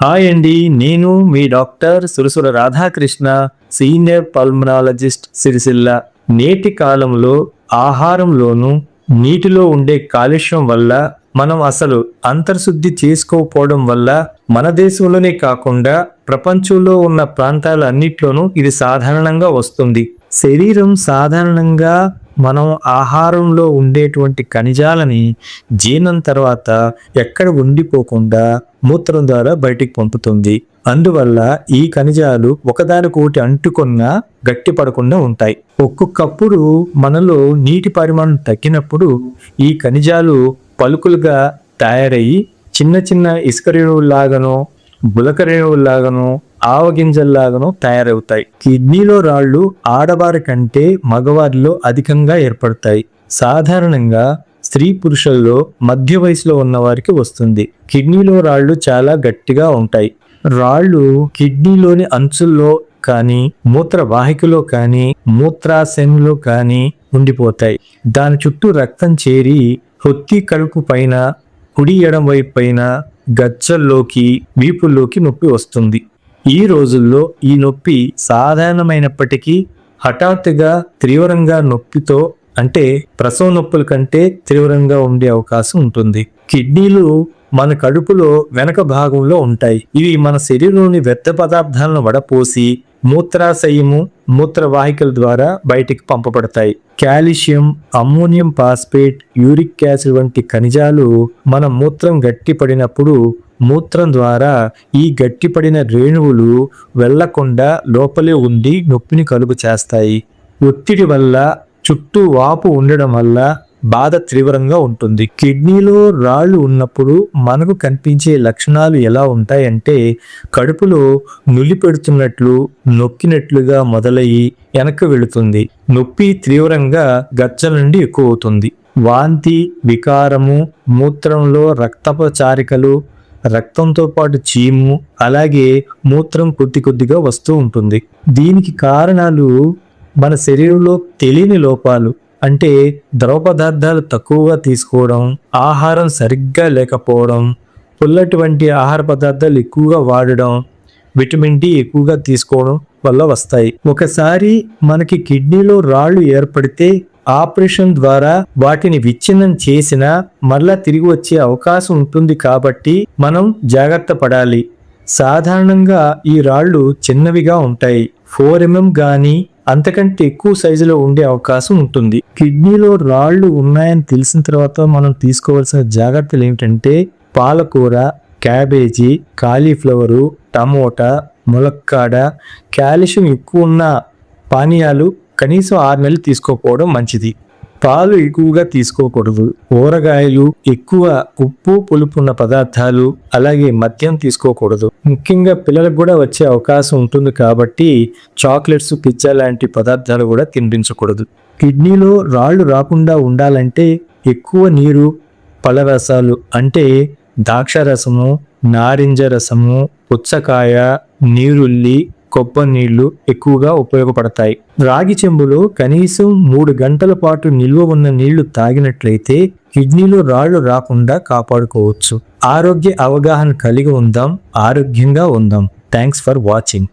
Hi అండి. నేను మీ doctor Surasura Radhakrishna, senior pulmonologist, Sircilla. నేటి కాలంలో ఆహారంలోనూ, నీటిలో ఉండే కాలుష్యం వల్ల మనం అసలు అంతర్శుద్ధి చేసుకోకపోవడం వల్ల మన దేశంలోనే కాకుండా ప్రపంచంలో ఉన్న ప్రాంతాలన్నిట్లోనూ ఇది సాధారణంగా వస్తుంది. శరీరం సాధారణంగా మనం ఆహారంలో ఉండేటువంటి ఖనిజాలని జీర్ణం తర్వాత ఎక్కడ ఉండిపోకుండా మూత్రం ద్వారా బయటికి పంపుతుంది. అందువల్ల ఈ ఖనిజాలు ఒకదానికొకటి అంటుకున్న గట్టిపడకుండా ఉంటాయి. ఒక్కొక్కప్పుడు మనలో నీటి పరిమాణం తగ్గినప్పుడు ఈ ఖనిజాలు పలుకులుగా తయారయ్యి చిన్న చిన్న ఇసుక రేణువుల్లాగానో, గులక రేణువుల్లాగానో, ఆవగింజల్లాగానో తయారవుతాయి. కిడ్నీలో రాళ్ళు ఆడవారి కంటే మగవారిలో అధికంగా ఏర్పడతాయి. సాధారణంగా స్త్రీ పురుషుల్లో మధ్య వయసులో ఉన్న వారికి వస్తుంది. కిడ్నీలో రాళ్ళు చాలా గట్టిగా ఉంటాయి. రాళ్ళు కిడ్నీలోని అంచుల్లో కానీ, మూత్రవాహికలో కానీ, మూత్రాశయంలో కానీ ఉండిపోతాయి. దాని చుట్టూ రక్తం చేరి హొత్తి కడుపు పైన, కుడి ఎడమ వైపు పైన, గజ్జల్లోకి, వీపుల్లోకి నొప్పి వస్తుంది. ఈ రోజుల్లో ఈ నొప్పి సాధారణమైనప్పటికీ హఠాత్తుగా తీవ్రంగా నొప్పితో, అంటే ప్రసవ నొప్పుల కంటే తీవ్రంగా ఉండే అవకాశం ఉంటుంది. కిడ్నీలు మన కడుపులో వెనక భాగంలో ఉంటాయి. ఇవి మన శరీరంలోని వ్యర్థ పదార్థాలను వడపోసి మూత్రాశయము, మూత్రవాహికల ద్వారా బయటికి పంపబడతాయి. Calcium, ammonium phosphate, uric acid వంటి ఖనిజాలు మన మూత్రం గట్టిపడినప్పుడు మూత్రం ద్వారా ఈ గట్టిపడిన రేణువులు వెళ్లకుండా లోపలే ఉండి నొప్పిని కలుగు చేస్తాయి. ఒత్తిడి వల్ల, చుట్టూ వాపు ఉండడం వల్ల బాధ తీవ్రంగా ఉంటుంది. కిడ్నీలో రాళ్ళు ఉన్నప్పుడు మనకు కనిపించే లక్షణాలు ఎలా ఉంటాయంటే, కడుపులో నులి పెడుతున్నట్లు, నొక్కినట్లుగా మొదలయ్యి వెనక్కి వెళుతుంది. నొప్పి తీవ్రంగా గజ్జల నుండి ఎక్కువ అవుతుంది. వాంతి, వికారము, మూత్రంలో రక్తపు చారికలు, రక్తంతో పాటు చీము, అలాగే మూత్రం కొద్ది కొద్దిగా వస్తూ ఉంటుంది. దీనికి కారణాలు మన శరీరంలో తెలియని లోపాలు, అంటే ద్రవ పదార్థాలు తక్కువగా తీసుకోవడం, ఆహారం సరిగ్గా లేకపోవడం, పుల్లటి వంటి ఆహార పదార్థాలు ఎక్కువగా వాడడం, విటమిన్ డి ఎక్కువగా తీసుకోవడం వల్ల వస్తాయి. ఒకసారి మనకి కిడ్నీలో రాళ్ళు ఏర్పడితే ఆపరేషన్ ద్వారా వాటిని విచ్ఛిన్నం చేసినా మరలా తిరిగి వచ్చే అవకాశం ఉంటుంది. కాబట్టి మనం జాగ్రత్త పడాలి. సాధారణంగా ఈ రాళ్ళు చిన్నవిగా ఉంటాయి. 4 mm గాని అంతకంటే ఎక్కువ సైజులో ఉండే అవకాశం ఉంటుంది. కిడ్నీలో రాళ్ళు ఉన్నాయని తెలిసిన తర్వాత మనం తీసుకోవాల్సిన జాగ్రత్తలు ఏమిటంటే, పాలకూర, క్యాబేజీ, కాలీఫ్లవరు, టమోటా, ములక్కాడ, కాల్షియం ఎక్కువ ఉన్న పానీయాలు కనీసం 6 నెలలు తీసుకోకపోవడం మంచిది. పాలు ఎక్కువగా తీసుకోకూడదు. కూరగాయలు, ఎక్కువ ఉప్పు, పులుపు ఉన్న పదార్థాలు, అలాగే మద్యం తీసుకోకూడదు. ముఖ్యంగా పిల్లలకు కూడా వచ్చే అవకాశం ఉంటుంది కాబట్టి చాక్లెట్స్, పిజ్జా లాంటి పదార్థాలు కూడా తినిపించకూడదు. కిడ్నీలో రాళ్ళు రాకుండా ఉండాలంటే ఎక్కువ నీరు, పళ్ళరసాలు అంటే ద్రాక్ష రసము, నారింజ రసము, పుచ్చకాయ, నీరుల్లి, కొబ్బరి నీళ్లు ఎక్కువగా ఉపయోగపడతాయి. రాగి చెంబులో కనీసం 3 గంటల పాటు నిల్వ ఉన్న నీళ్లు తాగినట్లయితే కిడ్నీలో రాళ్లు రాకుండా కాపాడుకోవచ్చు. ఆరోగ్య అవగాహన కలిగి ఉందాం, ఆరోగ్యంగా ఉందాం. Thanks for watching.